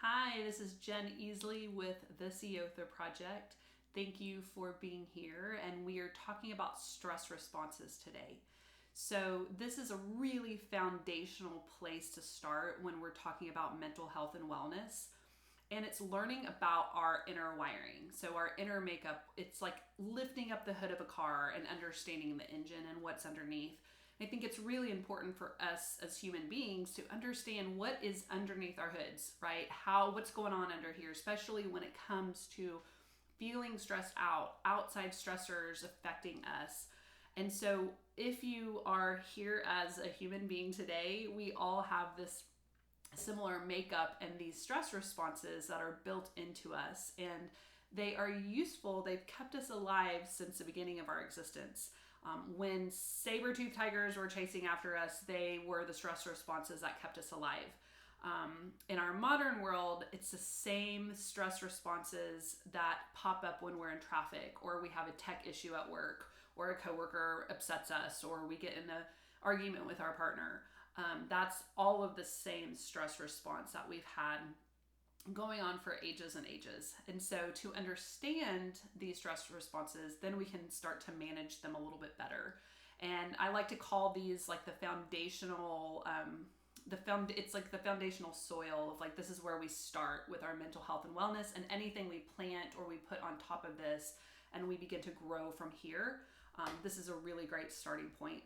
Hi, this is Jen Easley with the Ceotha Project. Thank you for being here, and we are talking about stress responses today. So, this is a really foundational place to start when we're talking about mental health and wellness. And it's learning about our inner wiring. So, our inner makeup, it's like lifting up the hood of a car and understanding the engine and what's underneath. I think it's really important for us as human beings to understand what is underneath our hoods, right? What's going on under here, especially when it comes to feeling stressed out, outside stressors affecting us. And so if you are here as a human being today, we all have this similar makeup and these stress responses that are built into us, and they are useful. They've kept us alive since the beginning of our existence. When saber-toothed tigers were chasing after us, they were the stress responses that kept us alive. In our modern world, it's the same stress responses that pop up when we're in traffic, or we have a tech issue at work, or a coworker upsets us, or we get in an argument with our partner. That's all of the same stress response that we've had going on for ages and ages. And so to understand these stress responses, then we can start to manage them a little bit better. And I like to call these like the foundational, it's like the foundational soil of like, this is where we start with our mental health and wellness, and anything we plant or we put on top of this and we begin to grow from here. This is a really great starting point.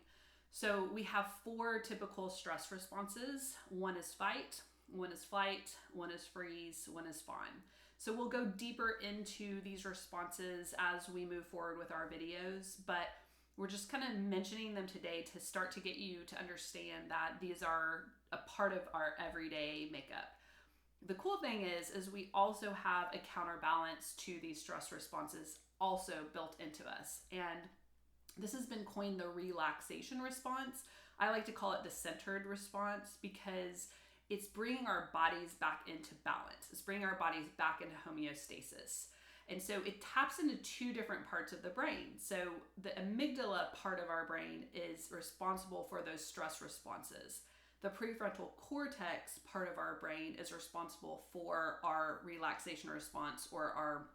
So we have 4 typical stress responses. One is fight, one is flight, one is freeze, one is fawn. So we'll go deeper into these responses as we move forward with our videos, but we're just kind of mentioning them today to start to get you to understand that these are a part of our everyday makeup. The cool thing is we also have a counterbalance to these stress responses also built into us. And this has been coined the relaxation response. I like to call it the centered response because it's bringing our bodies back into balance. It's bringing our bodies back into homeostasis. And so it taps into 2 different parts of the brain. So the amygdala part of our brain is responsible for those stress responses. The prefrontal cortex part of our brain is responsible for our relaxation response or our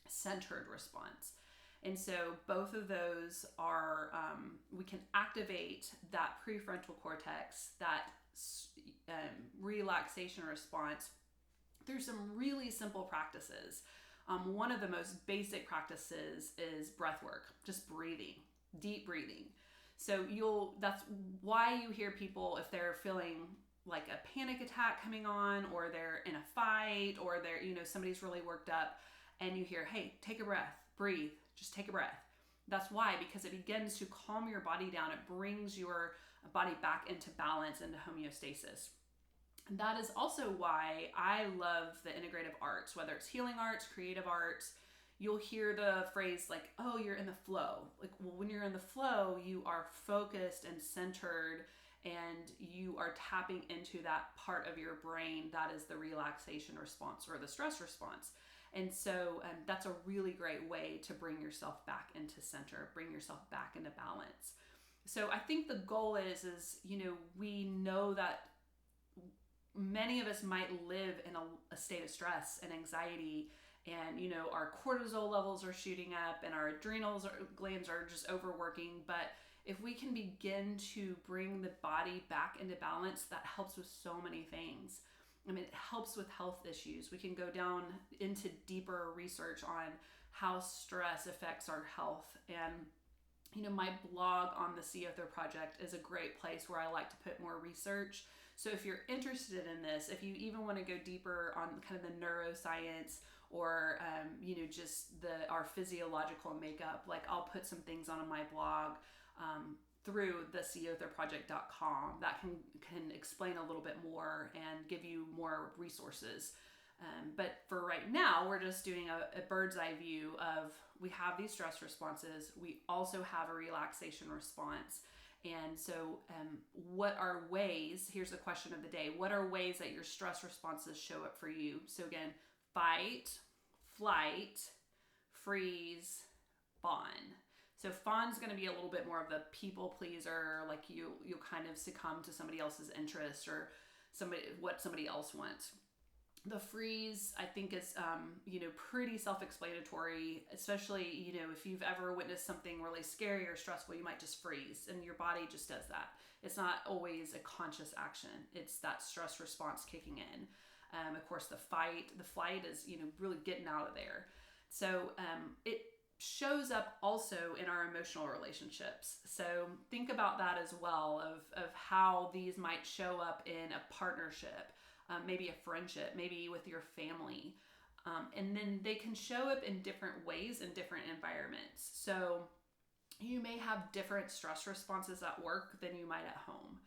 centered response. And so both of those are, we can activate that prefrontal cortex, that relaxation response through some really simple practices. One of the most basic practices is breath work, just breathing, deep breathing. So that's why you hear people, if they're feeling like a panic attack coming on, or they're in a fight, or somebody's really worked up, and you hear, hey, take a breath, breathe, just take a breath. That's why, because it begins to calm your body down. It brings your body back into balance, into homeostasis. And that is also why I love the integrative arts, whether it's healing arts, creative arts. You'll hear the phrase like, oh, you're in the flow. Like, well, when you're in the flow, you are focused and centered, and you are tapping into that part of your brain that is the relaxation response or the stress response. And so that's a really great way to bring yourself back into center, bring yourself back into balance. So I think the goal is we know that many of us might live in a state of stress and anxiety, and our cortisol levels are shooting up and our glands are just overworking. But if we can begin to bring the body back into balance, that helps with so many things. I mean, it helps with health issues. We can go down into deeper research on how stress affects our health. And, my blog on the Ceotha Project is a great place where I like to put more research. So if you're interested in this, if you even want to go deeper on kind of the neuroscience or, just our physiological makeup, like I'll put some things on my blog, through the ceothaproject.com that can explain a little bit more and give you more resources. But for right now, we're just doing a bird's eye view of, we have these stress responses. We also have a relaxation response. And so what are ways, here's the question of the day, what are ways that your stress responses show up for you? So again, fight, flight, freeze, fawn. So fawn's going to be a little bit more of the people pleaser, like you'll kind of succumb to somebody else's interest or what somebody else wants. The freeze, I think, is pretty self-explanatory, especially if you've ever witnessed something really scary or stressful. You might just freeze, and your body just does that. It's not always a conscious action. It's that stress response kicking in. Of course, the flight is really getting out of there. So it shows up also in our emotional relationships. So think about that as well, of how these might show up in a partnership, maybe a friendship, maybe with your family. And then they can show up in different ways in different environments. So you may have different stress responses at work than you might at home.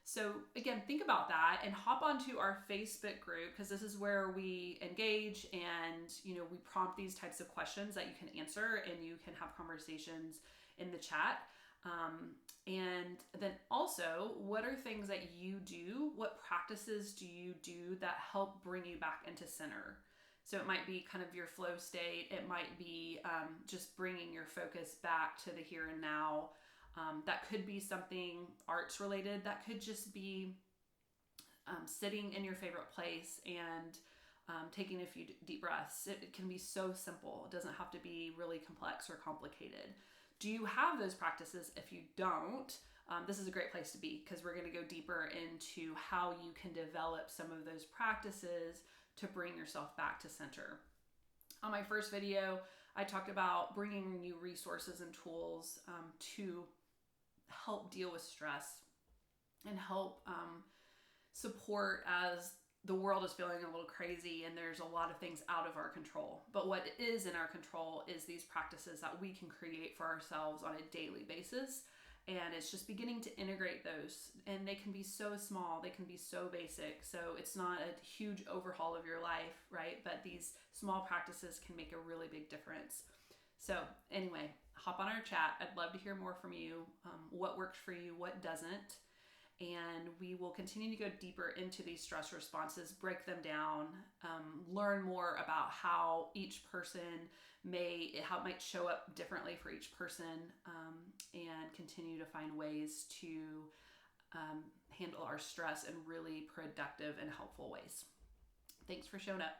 So again, think about that and hop onto our Facebook group, because this is where we engage and we prompt these types of questions that you can answer, and you can have conversations in the chat. And then also, what are things that you do? What practices do you do that help bring you back into center? So it might be kind of your flow state. It might be just bringing your focus back to the here and now. That could be something arts related. That could just be sitting in your favorite place and taking a few deep breaths. It can be so simple. It doesn't have to be really complex or complicated. Do you have those practices? If you don't, this is a great place to be, because we're going to go deeper into how you can develop some of those practices to bring yourself back to center. On my first video, I talked about bringing new resources and tools to help deal with stress and help support as the world is feeling a little crazy and there's a lot of things out of our control. But what is in our control is these practices that we can create for ourselves on a daily basis. And it's just beginning to integrate those. And they can be so small, they can be so basic. So it's not a huge overhaul of your life, right? But these small practices can make a really big difference. So anyway, hop on our chat. I'd love to hear more from you. What works for you, what doesn't. And we will continue to go deeper into these stress responses, break them down, learn more about how each person how it might show up differently for each person, and continue to find ways to handle our stress in really productive and helpful ways. Thanks for showing up.